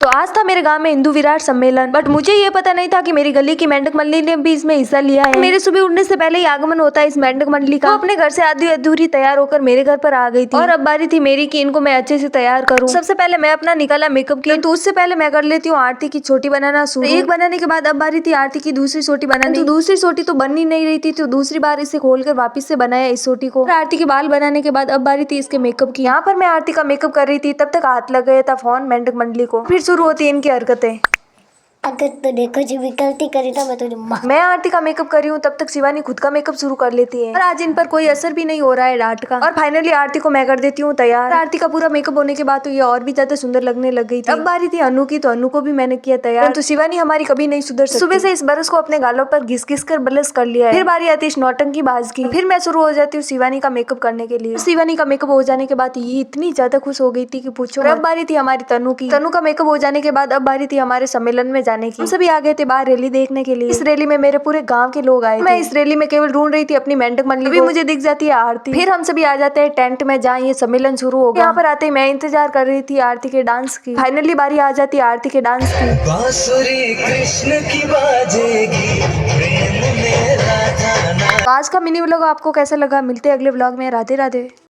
तो आज था मेरे गांव में हिंदू विराट सम्मेलन, बट मुझे ये पता नहीं था कि मेरी गली की मेंढक मंडली ने भी इसमें हिस्सा लिया है। मेरे सुबह उठने से पहले ही आगमन होता है इस मेंढक मंडली का। वो अपने घर से आधी अधूरी तैयार होकर मेरे घर पर आ गई थी और अब बारी थी मेरी कि इनको मैं अच्छे से तैयार करूँ। सबसे पहले मैं अपना निकाला मेकअप किया, तो उससे पहले मैं कर लेती हूँ आरती की छोटी बनाना शुरू। एक बनाने के बाद अब बारी थी आरती की दूसरी छोटी बनाने। तो दूसरी छोटी तो बन ही नहीं रही थी, तो दूसरी बार इसे खोलकर वापस से बनाया इस छोटी को। आरती के बाल बनाने के बाद अब बारी थी इसके मेकअप की। यहाँ पर मैं आरती का मेकअप कर रही थी, तब तक हाथ लग गया था फोन मेंढक मंडली को। फिर शुरू होती है इनकी हरकतें। अगर तूने कुछ भी गलती करी तो मैं तुझे मैं आरती का मेकअप कर रही हूँ, तब तक शिवानी खुद का मेकअप शुरू कर लेती है और आज इन पर कोई असर भी नहीं हो रहा है डांट का। और फाइनली आरती को मैं कर देती हूँ तैयार। आरती का पूरा मेकअप होने के बाद तो ये और भी ज्यादा सुंदर लगने लग गई थी। अब बारी थी अनु की, तो अनु को भी मैंने किया तैयार। तो शिवानी हमारी कभी नहीं सुधर सकती। सुबह से इस बरस को अपने गालों पर घिस घिस कर ब्लश कर लिया है। फिर बारी आती है नौटंकी बाज की। फिर मैं शुरू हो जाती हूँ शिवानी का मेकअप करने के लिए। शिवानी का मेकअप हो जाने के बाद ये इतनी ज्यादा खुश हो गई थी कि पूछो। अब बारी थी हमारी तनु की। तनु का मेकअप हो जाने के बाद अब बारी थी हमारे सम्मेलन में जाने की। हम सभी आ गए थे बाहर रैली देखने के लिए। इस रैली में मेरे पूरे गांव के लोग आए। मैं इस रैली में केवल ढूंढ रही थी अपनी मेंढक मंडली। अभी मुझे दिख जाती है आरती। फिर हम सभी आ जाते हैं टेंट में जहाँ ये सम्मेलन शुरू होगा। यहाँ पर आते ही मैं इंतजार कर रही थी आरती के डांस की। फाइनली बारी आ जाती है आरती के डांस की। बांसुरी कृष्ण की बाजेगी, प्रेम मेरा जाना। आज का मिनी व्लॉग आपको कैसा लगा? मिलते हैं अगले व्लॉग में। राधे राधे।